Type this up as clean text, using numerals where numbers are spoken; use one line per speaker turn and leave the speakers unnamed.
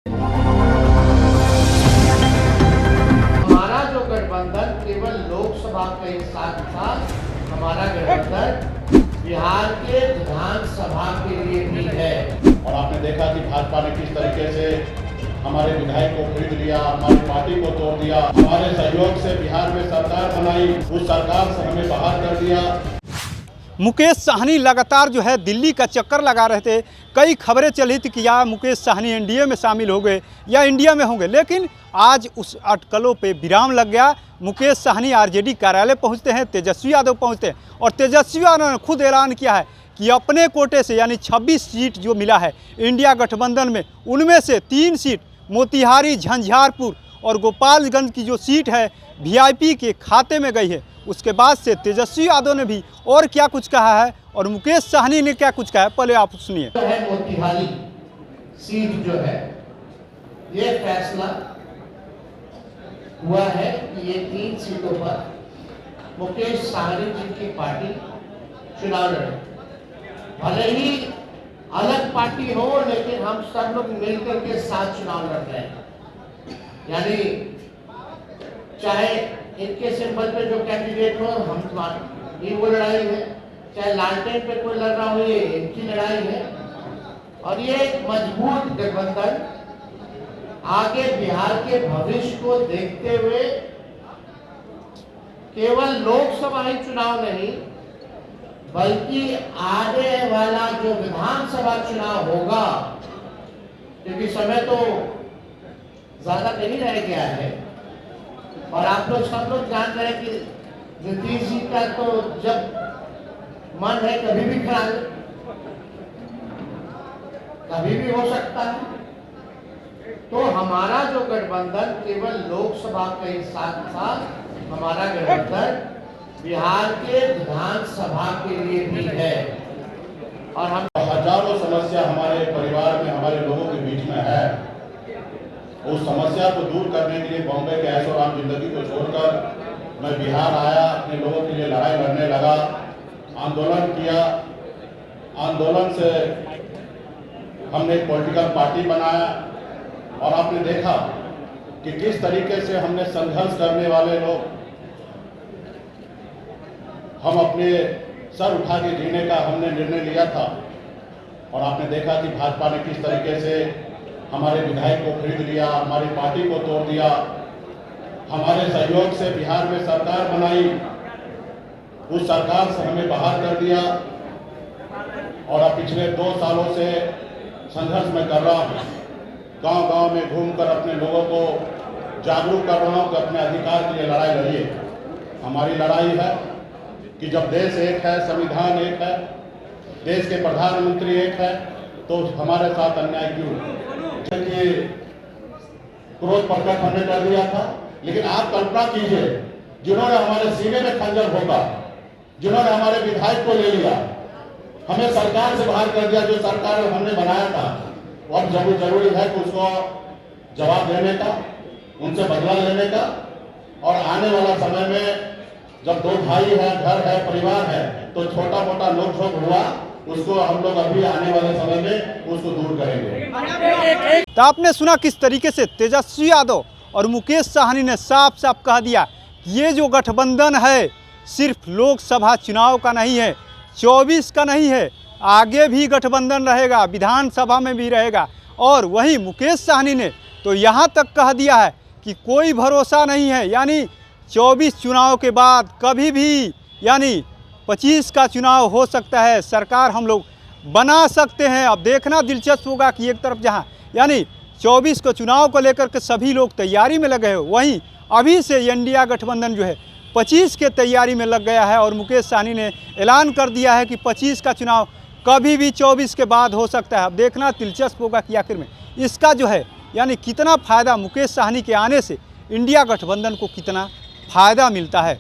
हमारा जो गठबंधन केवल लोकसभा के साथ साथ हमारा गठबंधन बिहार के विधानसभा के लिए भी है।
और आपने देखा कि भाजपा ने किस तरीके से हमारे विधायक को खरीद लिया, हमारी पार्टी को तोड़ दिया, हमारे सहयोग से बिहार में सरकार बनाई, उस सरकार से हमें बाहर कर दिया।
मुकेश साहनी लगातार जो है दिल्ली का चक्कर लगा रहे थे। कई खबरें चली थी कि या मुकेश साहनी एनडीए में शामिल हो गए या इंडिया में होंगे, लेकिन आज उस अटकलों पे विराम लग गया। मुकेश साहनी आरजेडी कार्यालय पहुंचते हैं, तेजस्वी यादव पहुंचते हैं और तेजस्वी यादव ने खुद ऐलान किया है कि अपने कोटे से यानी 26 सीट जो मिला है इंडिया गठबंधन में, उनमें से 3 सीट मोतिहारी, झंझारपुर और गोपालगंज की जो सीट है वीआईपी के खाते में गई है। उसके बाद से तेजस्वी यादव ने भी और क्या कुछ कहा है और मुकेश साहनी ने क्या कुछ कहा है, पहले आप सुनिए।
जो है मोतिहारी सीट जो है, ये फैसला हुआ है कि ये 3 सीटों पर मुकेश साहनी जी की पार्टी चुनाव लड़े। भले ही अलग पार्टी हो, लेकिन हम सब लोग मिलकर के साथ चुनाव लड़ रहे हैं। यानी चाहे इनके सिंबल पे जो कैंडिडेट हो, हम ये वो लड़ाई है, चाहे लालटेन पे कोई लड़ रहा हो, ये इनकी लड़ाई है। और ये एक मजबूत गठबंधन आगे बिहार के भविष्य को देखते हुए केवल लोकसभा ही चुनाव नहीं, बल्कि आने वाला जो विधानसभा चुनाव होगा, क्योंकि समय तो ज्यादा नहीं रह गया है और आप लोग सब लोग जान रहे हैं कि नीतीश जी का तो जब मन है कभी भी खड़ा, कभी भी हो सकता है। तो हमारा जो गठबंधन केवल लोकसभा के साथ साथ हमारा गठबंधन बिहार के विधानसभा के लिए भी है। और हम
हजारों समस्या हमारे परिवार में, हमारे लोगों के बीच में है। उस समस्या को दूर करने के लिए बॉम्बे के ऐशो आराम जिंदगी को छोड़कर मैं बिहार आया, अपने लोगों के लिए लड़ाई लड़ने लगा, आंदोलन किया। आंदोलन से हमने एक पॉलिटिकल पार्टी बनाया और आपने देखा कि किस तरीके से हमने संघर्ष करने वाले लोग, हम अपने सर उठा के जीने का हमने निर्णय लिया था। और आपने देखा कि भाजपा ने किस तरीके से हमारे विधायक को खरीद लिया, हमारी पार्टी को तोड़ दिया, हमारे सहयोग से बिहार में सरकार बनाई, उस सरकार से हमें बाहर कर दिया। और अब पिछले 2 सालों से संघर्ष में कर रहा हूँ, गांव-गांव में घूमकर अपने लोगों को जागरूक कर रहा हूँ कि अपने अधिकार के लिए लड़ाई लड़िए। हमारी लड़ाई है कि जब देश एक है, संविधान एक है, देश के प्रधानमंत्री एक है, तो हमारे साथ अन्याय क्यों? क्रोध प्रकट हमने कर दिया था, लेकिन आप कल्पना कीजिए, जिन्होंने हमारे सीने में खंजर भोंका, जिन्होंने हमारे विधायक को ले लिया, हमें सरकार से बाहर कर दिया, जो सरकार हमने बनाया था, अब जरूरी है कि उसको जवाब देने का, उनसे बदला लेने का। और आने वाला समय में जब 2 भाई है, घर है, परिवार है, तो छोटा मोटा नोक-झोंक हुआ, उसको हम लोग अभी आने वाले समय में उसको दूर करेंगे।
तो आपने सुना किस तरीके से तेजस्वी यादव और मुकेश साहनी ने साफ साफ कह दिया कि ये जो गठबंधन है सिर्फ लोकसभा चुनाव का नहीं है, 24 का नहीं है, आगे भी गठबंधन रहेगा, विधानसभा में भी रहेगा। और वहीं मुकेश साहनी ने तो यहाँ तक कह दिया है कि कोई भरोसा नहीं है, यानी 24 चुनाव के बाद कभी भी यानी 25 का चुनाव हो सकता है, सरकार हम लोग बना सकते हैं। अब देखना दिलचस्प होगा कि एक तरफ जहां यानी 24 को चुनाव को लेकर के सभी लोग तैयारी में लगे हो, वहीं अभी से इंडिया गठबंधन जो है 25 के तैयारी में लग गया है। और मुकेश साहनी ने ऐलान कर दिया है कि 25 का चुनाव कभी भी 24 के बाद हो सकता है। अब देखना दिलचस्प होगा कि आखिर में इसका जो है यानी कितना फ़ायदा मुकेश साहनी के आने से इंडिया गठबंधन को कितना फ़ायदा मिलता है।